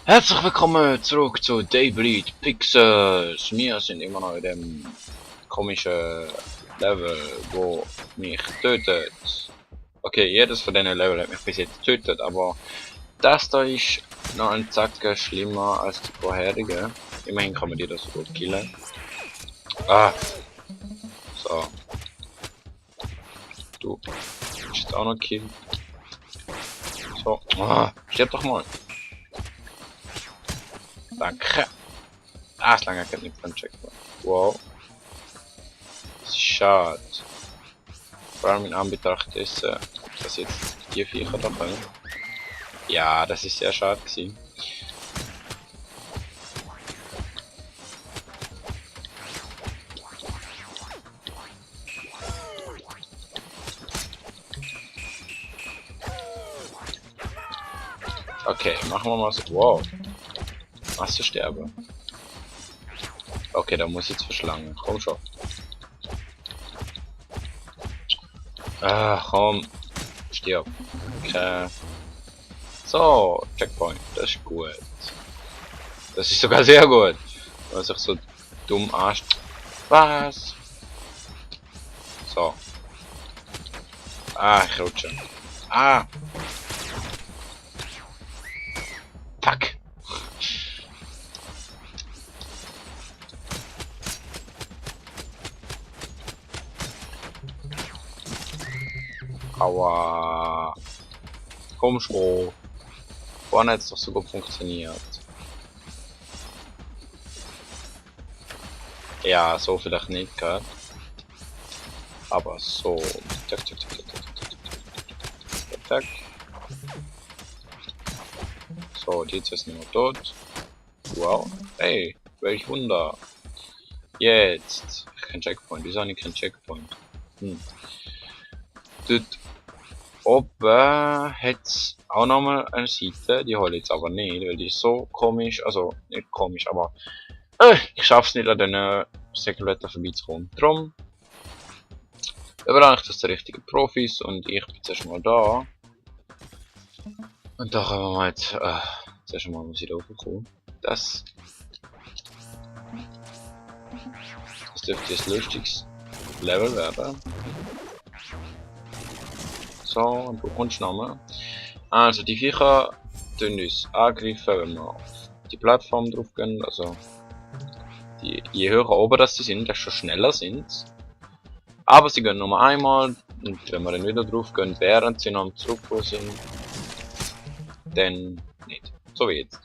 Herzlich willkommen zurück zu Daybreed Pixels. Wir sind immer noch in dem komischen Level, wo mich tötet. Okay, jedes von diesen Level hat mich bis jetzt getötet, aber das da ist noch ein Zacke schlimmer als die vorherige. Immerhin kann man die da so gut killen. Ah, so. Du bist jetzt auch noch killen. So, stirb doch mal. Danke. Ah, es lange geht nicht beim Checkpoint. Wow. Das ist schade. Vor allem in Anbetracht dessen, dass jetzt die Viecher da können. Ja, das ist sehr schade gewesen. Okay, machen wir mal so. Wow. Machst du sterben? Okay, da muss ich jetzt verschlangen. Komm schon. Ah, komm. Stirb. Okay. So, Checkpoint. Das ist gut. Das ist sogar sehr gut. Weil sich so dumm arscht. Was? So. Ah, ich rutsche. Ah. Fuck. Aua. Komm schon. Vorne hat es doch so gut funktioniert. Ja, so vielleicht nicht gerade. Aber so. Zack, zack, zack, zack, zack, zack. So, die jetzt ist nicht mehr tot. Wow. Hey, welch Wunder. Jetzt. Kein Checkpoint. Wieso nicht kein Checkpoint? Dort oben hat's auch nochmal eine Seite, die hole ich jetzt aber nicht, weil die ist so komisch, also nicht komisch, aber ich schaff's nicht an den Segletten vorbeizukommen. Drum überlasse ich das den richtigen Profis und ich bin zuerst mal da. Und da können wir jetzt, zuerst mal muss ich da hochkommen. Das dürfte ein lustiges Level werden. So, und du kommst nochmal. Also, die Viecher tun uns angreifen, wenn wir auf die Plattform drauf gehen. Also, je höher oben das sie sind, desto schneller sind sie. Aber sie gehen nur einmal. Und wenn wir dann wieder drauf gehen, während sie noch am Zurückgehen sind, dann nicht. So wie jetzt.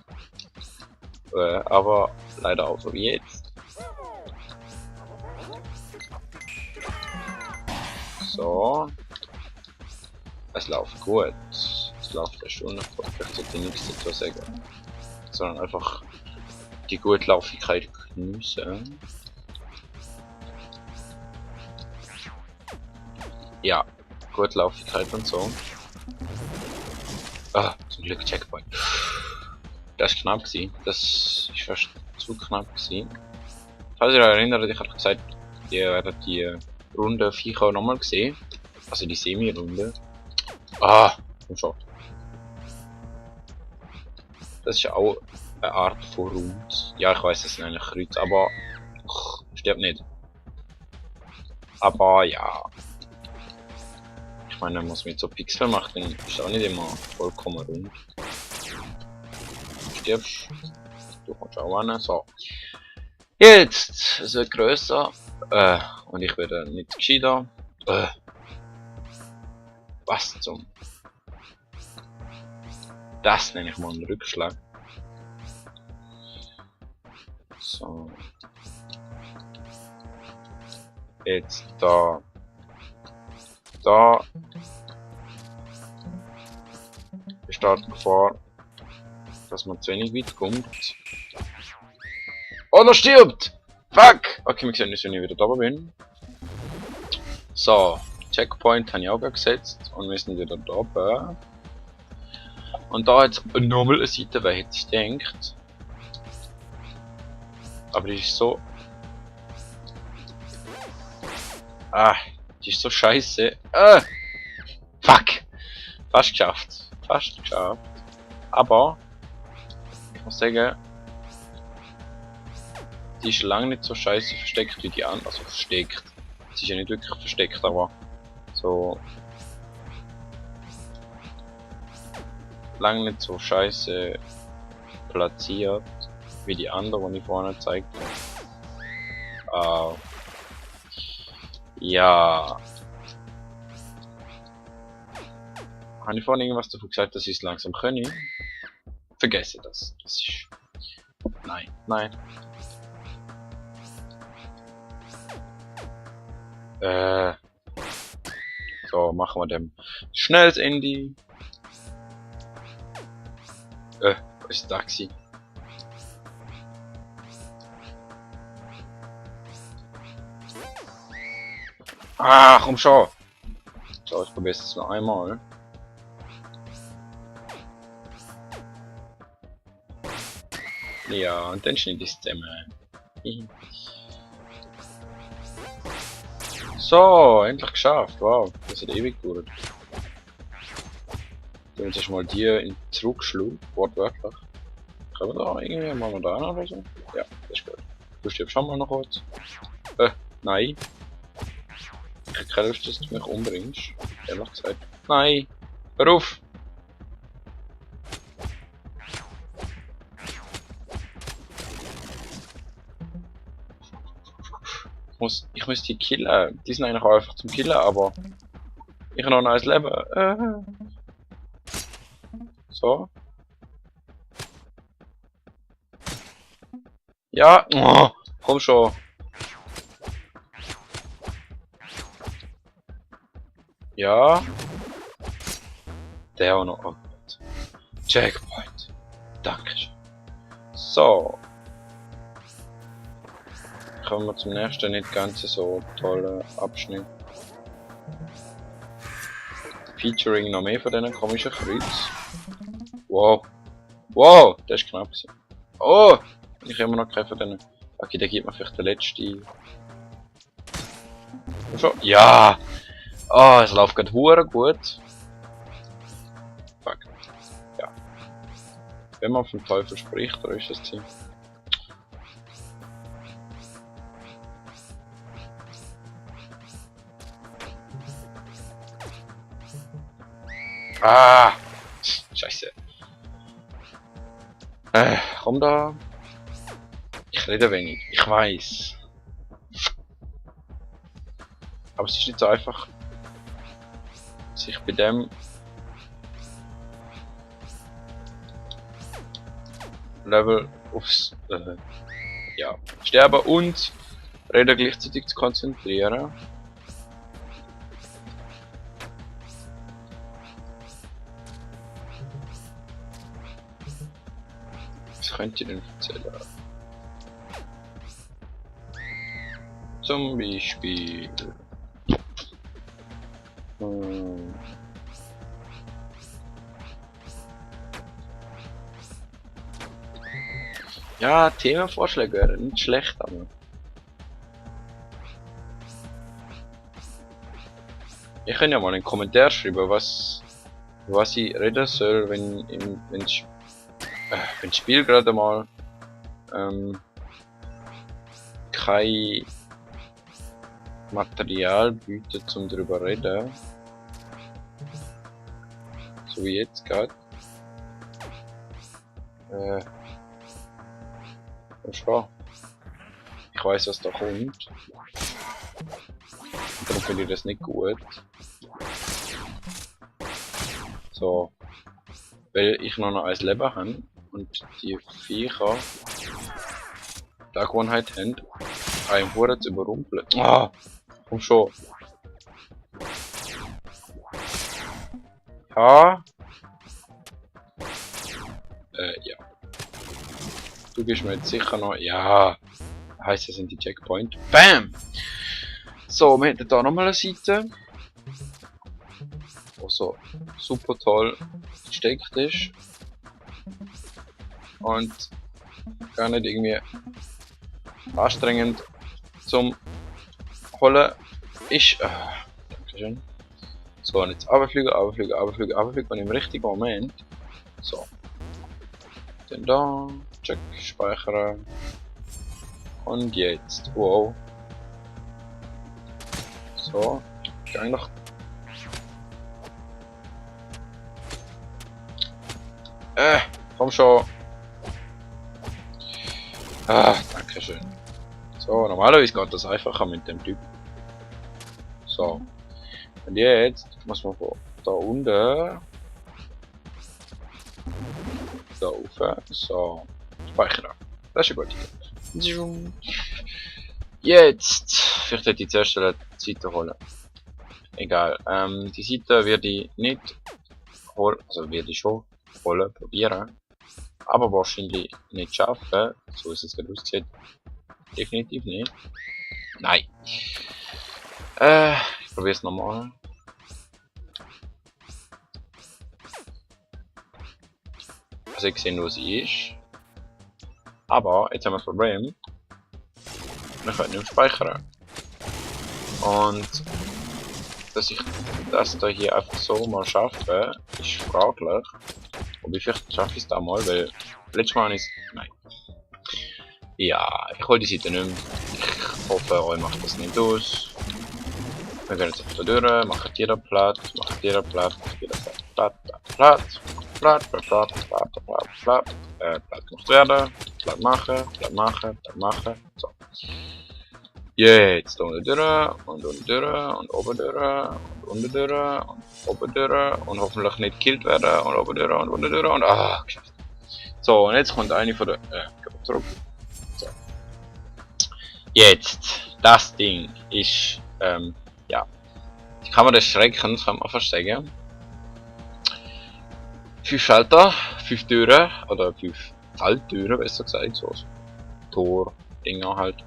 Aber leider auch so wie jetzt. So. Es läuft gut. Es läuft eine Stunde. Ich sollte nichts dazu sagen. Sondern einfach die Gutlaufigkeit genießen. Ja, Gutlaufigkeit und so. Ah, zum Glück Checkpoint. Das ist knapp gewesen. Das ist fast zu knapp gewesen. Falls ihr euch erinnert, ich habe gesagt, ihr werdet die Runde Viecher nochmal gesehen. Also die Semi-Runde. Ah, und schon. Das ist auch eine Art von Rund. Ja, ich weiß, das sind eigentlich Kreuz, aber stirbt nicht. Aber ja. Ich meine, wenn man es mit so Pixel macht, dann ist es auch nicht immer vollkommen rund. Du stirbst. Du kommst auch an. So. Jetzt! Es wird grösser. Und ich werde nicht gescheiter. Was zum? Das nenne ich mal einen Rückschlag. So. Jetzt da. Da. Besteht die Gefahr, dass man zu wenig weit kommt. Oh, er stirbt! Fuck! Okay, wir sehen uns, wenn ich wieder da bin. So. Checkpoint habe ich auch gesetzt. Und wir sind wieder da oben. Und da jetzt nochmal eine Seite, wer hätte ich gedacht. Aber die ist so. Ah, die ist so scheiße. Fuck! Fast geschafft. Fast geschafft. Aber Ich muss sagen, die ist lange nicht so scheiße versteckt wie die anderen. Also versteckt. Sie ist ja nicht wirklich versteckt, aber so lange nicht so scheiße platziert wie die anderen, die ich vorne gezeigt habe. Ja. Habe ich vorhin irgendwas davon gesagt, dass ich es langsam können? Vergesse das. Das ist. Nein, nein. So, machen wir dem schnell das Ende. Was ist da gewesen? Ah, komm schon! So, ich probiere es noch einmal. Ja, und dann schneide ich es zusammen. So, endlich geschafft. Wow, das hat ewig gedauert. Dann jetzt mal die in zurückschlagen, wortwörtlich. Können wir da irgendwie mal noch da oder so? Ja, das ist gut. Du stirbst schon mal noch kurz. Nein. Ich habe keine Lust, dass du mich umbringst. Ehrlich gesagt. Nein! Hör auf! Ich muss die killen. Die sind eigentlich auch einfach zum Killen, aber ich habe noch ein neues Leben. So. Ja, oh, komm schon. Ja. Der auch noch. Oh Gott. Checkpoint. Dankeschön. So. Kommen wir zum nächsten, nicht ganz so tollen Abschnitt. Featuring noch mehr von diesen komischen Kreuz. Wow. Wow, das ist knapp gewesen. Oh! Ich habe immer noch keinen von denen. Okay, der gibt mir vielleicht den letzten. Schon? Ja! Ah, es läuft gerade hure gut. Fuck. Ja. Wenn man vom Teufel spricht, dann ist das Ziel. Ah! Scheiße. Komm da. Ich rede wenig, ich weiß. Aber es ist nicht so einfach, sich bei dem Level aufs ja, Sterben und Reden gleichzeitig zu konzentrieren. Was könnt ihr denn erzählen? Zum Beispiel. Ja, Themenvorschläge wären nicht schlecht, aber. Ich kann ja mal einen Kommentar schreiben, was ich reden soll, wenn das Spiel gerade mal kein Material bietet zum drüber reden. So wie jetzt gerade. Schon. Ich weiß, was da kommt. Darum finde ich das nicht gut. So. Weil ich noch ein Leben habe und die Viecher die Angewohnheit haben, einen Hure zu überrumpeln. Ah! Komm schon. Ja. Ja. Du gibst mir jetzt sicher noch. Ja. Heißt, das sind die Checkpoint. Bam! So, wir hätten da nochmal eine Seite. Die so super toll versteckt ist. Und gar nicht irgendwie anstrengend zum Holen ist. Dankeschön. So, und jetzt runterfliegen und im richtigen Moment. So. Den da. Check. Speichern. Und jetzt. Wow. So. Gang noch. Komm schon. Ah, danke schön. So, normalerweise geht das einfacher mit dem Typ. So. Und jetzt muss man von da unten da rauf. So. Speichern. Das ist eine gute Idee. Jetzt. Vielleicht hätte ich zuerst eine Seite holen. Egal. Die Seite werde ich nicht holen. Also werde ich schon holen, probieren. Aber wahrscheinlich nicht schaffen. So ist es gerade aussieht. Definitiv nicht. Nein. Ich probiere es nochmal. Also ich sehe, wo sie ist. Aber jetzt haben wir das Problem. Wir können nicht speichern. Und dass ich das da hier einfach so mal schaffe, ist fraglich. Ob ich vielleicht schaffe ich es da mal, weil letztes Mal ist. Nein. Ja, ich hole die Seite nicht mehr. Ich hoffe, euch macht das nicht aus. Wir gehen jetzt einfach da durch, machen die da platt, machen die da platt, die da platt, platt, platt, platt, platt, platt, platt, platt, platt gemacht werden, platt machen, platt machen, platt machen, so. Jetzt da unten durch, und unten durch, und oben durch, und unten durch, und oben durch, und hoffentlich nicht gekillt werden, und oben durch, und unten durch, und geschafft. So, und jetzt kommt eine von der, zurück. So. Jetzt, das Ding ist, ja. Die Kammer des Schreckens, kann man fast sagen. 5 Schalter, 5 Türen, oder 5 Falltüren, besser gesagt, so Tor-Dinger halt.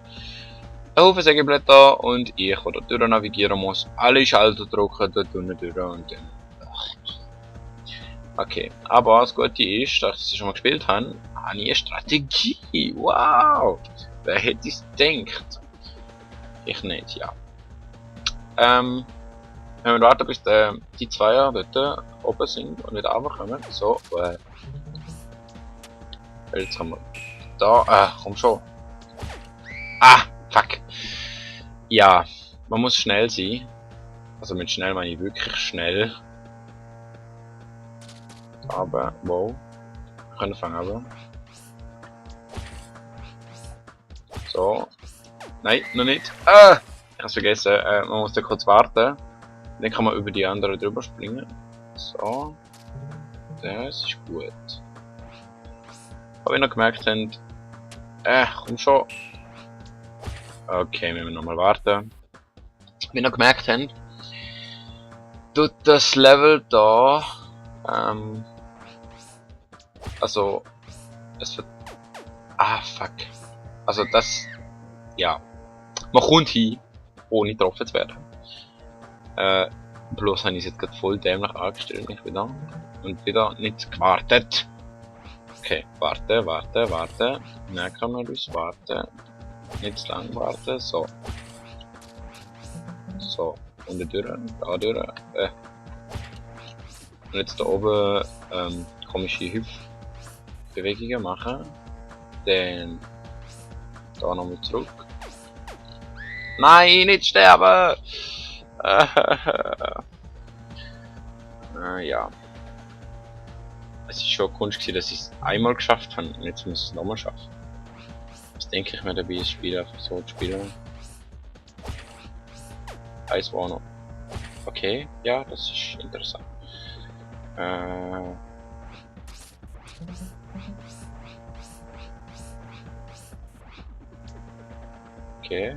Ein Haufen Sägeblätter und ich, der Türen navigieren muss, alle Schalter drücken, dort unten durch und dann. Okay, aber das Gute ist, dass ich das schon mal gespielt habe, habe ich eine Strategie. Wow! Wer hätte es gedacht? Ich nicht, ja. Wenn wir warten, bis die Zweier dort oben sind und wieder runterkommen. So, jetzt haben wir da, komm schon. Fuck. Ja, man muss schnell sein. Also mit schnell meine ich wirklich schnell. Aber, wow. Wir können fangen, aber. So. Nein, noch nicht. Ich hab's vergessen. Man muss da kurz warten. Dann kann man über die anderen drüber springen. So. Das ist gut. Aber wenn ihr gemerkt habt, komm schon. Okay, wir müssen nochmal warten. Wenn ihr gemerkt habt, tut das Level da, also, es wird, fuck. Also das, ja, man kommt hin, ohne getroffen zu werden. Bloß habe ich es jetzt gerade voll dämlich angestellt, nicht wieder. Und wieder nicht gewartet. Okay, warte. Merken wir uns, warten. Nicht zu lang warten, so. So, und da durch. Und jetzt da oben, komische Hüpfbewegungen machen. Dann, da nochmal zurück. Nein, nicht sterben! Ja. Es ist schon Kunst gewesen, dass ich es einmal geschafft habe und jetzt muss ich es nochmal schaffen. Das denke ich mir dabei, das Spiel einfach so zu spielen. Eis war noch. Okay, ja, das ist interessant. Okay.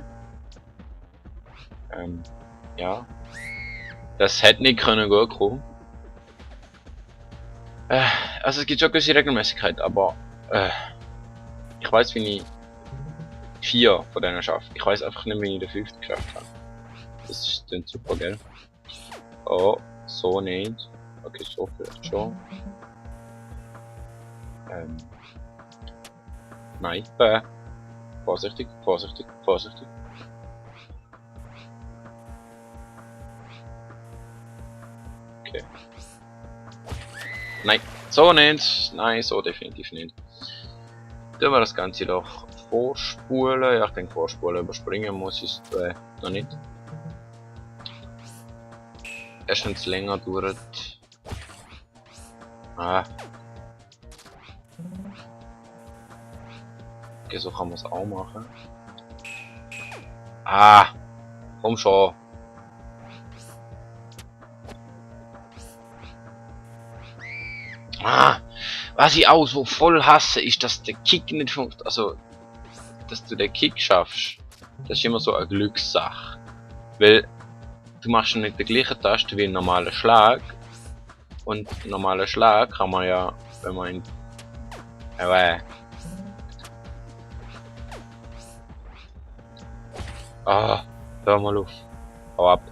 Ja. Das hätte nicht können gut kommen. Also es gibt schon gewisse Regelmäßigkeit, aber ich weiß, wie ich 4 von denen schaffe. Ich weiß einfach nicht, wie ich den 5. geschafft habe. Das ist dann super, gell? Oh, so nicht. Okay, so vielleicht schon. Nein, vorsichtig. Okay. Nein, so nicht. Nein, so definitiv nicht. Tun wir das Ganze doch vorspulen. Ja, ich denke vorspulen, überspringen muss ich es noch nicht. Erst wenn es länger dauert. Ah. Okay, so kann man es auch machen. Ah! Komm schon! Ah! Was ich auch so voll hasse, ist, dass der Kick nicht funktioniert. Also, dass du den Kick schaffst. Das ist immer so eine Glückssache. Weil du machst ja nicht die gleiche Taste wie ein normaler Schlag. Und einen normalen Schlag kann man ja, wenn man ihn. Ah, hör mal auf. Hau ab.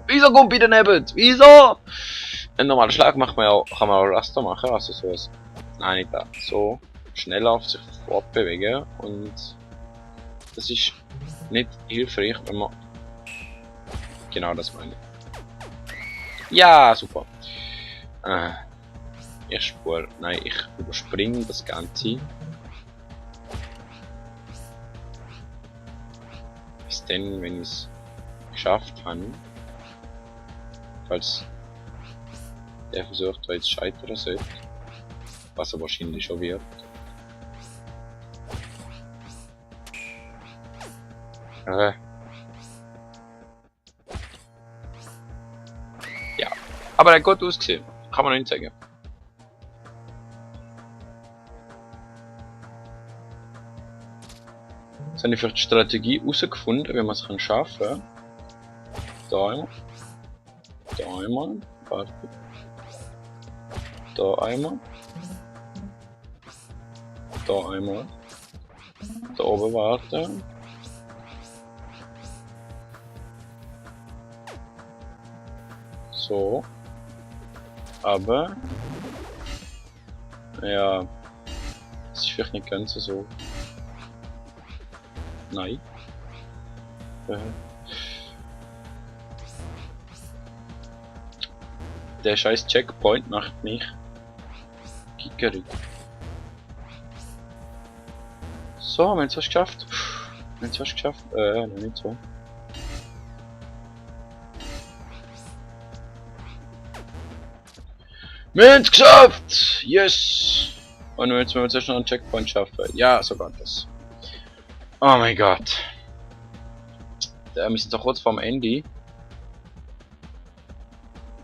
Wieso kommt bitte daneben? Wieso? Ein normaler Schlag macht man ja, kann man auch Raster machen, also so ein. Nein, nicht da. So schnell auf sich fortbewegen und das ist nicht hilfreich, wenn man genau das meine. Ja, super. Ich spur, nein, ich überspringe das Ganze. Bis dann, wenn ich es geschafft habe. Falls der Versuch da jetzt scheitern sollte. Was er wahrscheinlich schon wird. Ja, aber er hat gut ausgesehen. Kann man nicht sagen. Jetzt habe ich für die Strategie herausgefunden, wie man es schaffen kann. Da einmal. Da einmal. Warte. Da einmal. Da einmal. Da oben warten. So. Aber. Ja. Das ist vielleicht nicht ganz so. Nein. Der scheiß Checkpoint macht mich gickerig. So, haben wir jetzt was geschafft? Haben wir jetzt was geschafft? Noch nicht so. Wir haben es geschafft! Yes! Und jetzt müssen wir zuerst noch einen Checkpoint schaffen. Ja, so geht das. Oh mein Gott. Wir sind doch kurz vorm Ende.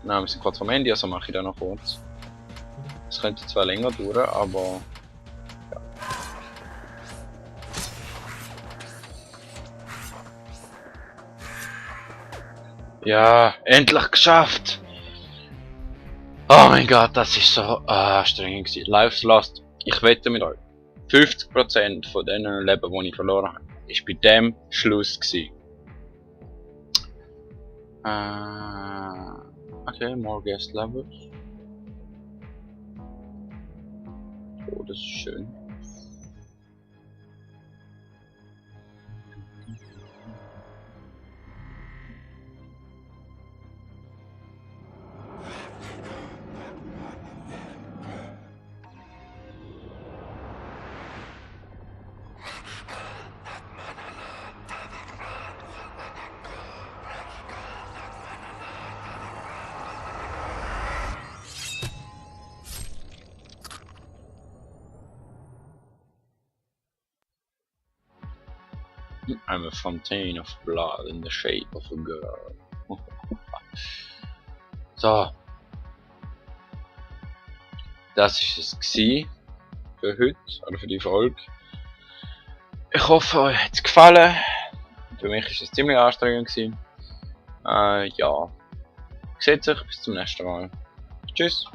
Nein, wir sind kurz vorm Ende, also mache ich da noch kurz. Es könnte zwar länger dauern, aber. Ja, endlich geschafft! Oh mein Gott, das ist so anstrengend gewesen. Life's Lost. Ich wette mit euch. 50% von den Leben, die ich verloren habe, ist bei dem Schluss gewesen. Okay, more guest levels. Oh, das ist schön. I'm a fountain of blood in the shape of a girl. So. Das ist es gewesen für heute, oder für die Folge. Ich hoffe, euch hat es gefallen. Für mich ist es ziemlich anstrengend gewesen. Ja. Seht euch, bis zum nächsten Mal. Tschüss.